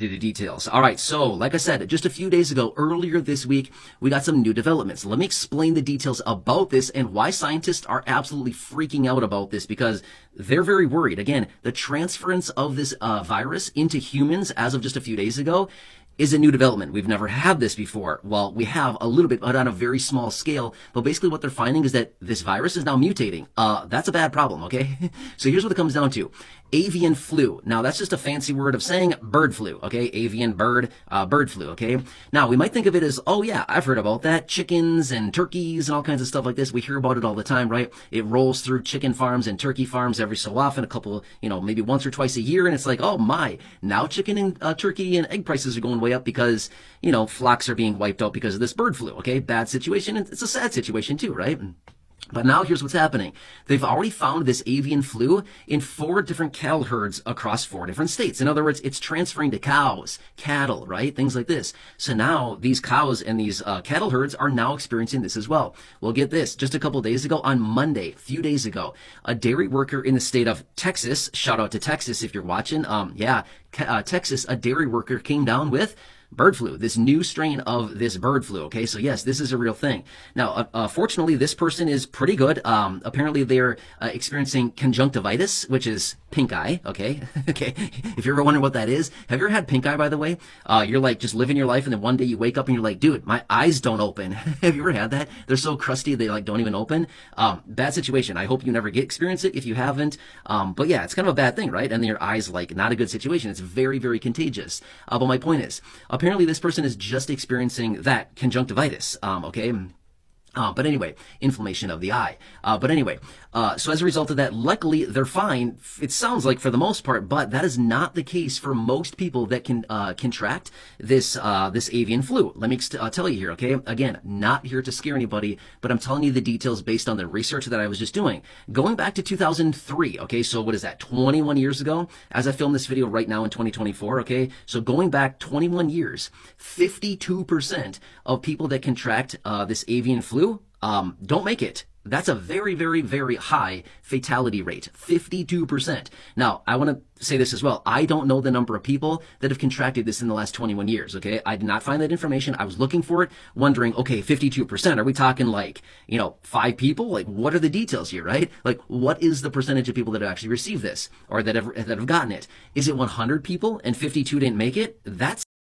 into the details. All right, so like I said, just a few days ago, earlier this week, we got some new developments. Let me explain the details about this and why scientists are absolutely freaking out about this, because they're very worried. Again, the transference of this virus into humans as of just a few days ago is a new development. We've never had this before. Well, we have a little bit, but on a very small scale. But basically what they're finding is that this virus is now mutating. That's a bad problem, okay? So here's what it comes down to. Avian flu. Now, that's just a fancy word of saying bird flu, okay? Avian bird flu, okay? Now, we might think of it as, oh yeah, I've heard about that. Chickens and turkeys and all kinds of stuff like this. We hear about it all the time, right? It rolls through chicken farms and turkey farms every so often, a couple, maybe once or twice a year. And it's like, oh my, now chicken and turkey and egg prices are going way up because, flocks are being wiped out because of this bird flu, okay? Bad situation. And it's a sad situation too, right? But now here's what's happening. They've already found this avian flu in 4 different cattle herds across 4 different states. In other words, it's transferring to cows, cattle, right? Things like this. So now these cows and these cattle herds are now experiencing this as well. Well, get this. Just a couple of days ago, on Monday, a few days ago, a dairy worker in the state of Texas, shout out to Texas if you're watching. Texas, a dairy worker came down with bird flu, this new strain of this bird flu. Okay, so yes, this is a real thing. Now, fortunately, this person is pretty good. Apparently, they're experiencing conjunctivitis, which is pink eye. Okay, okay. If you're ever wondering what that is, have you ever had pink eye? By the way, you're like just living your life, and then one day you wake up and you're like, dude, my eyes don't open. Have you ever had that? They're so crusty they like don't even open. Bad situation. I hope you never experience it if you haven't. But yeah, it's kind of a bad thing, right? And then your eyes like not a good situation. It's very, very contagious. But my point is, apparently this person is just experiencing that conjunctivitis, okay? But anyway, inflammation of the eye. So as a result of that, luckily they're fine. It sounds like for the most part, but that is not the case for most people that can contract this avian flu. Let me tell you here, okay? Again, not here to scare anybody, but I'm telling you the details based on the research that I was just doing. Going back to 2003, okay? So what is that? 21 years ago, as I film this video right now in 2024, okay? So going back 21 years, 52% of people that contract this avian flu don't make it. That's a very, very, very high fatality rate, 52%. Now, I want to say this as well. I don't know the number of people that have contracted this in the last 21 years, okay? I did not find that information. I was looking for it, wondering, okay, 52%. Are we talking like, 5 people? Like, what are the details here, right? Like, what is the percentage of people that have actually received this or that have gotten it? Is it 100 people and 52 didn't make it? That's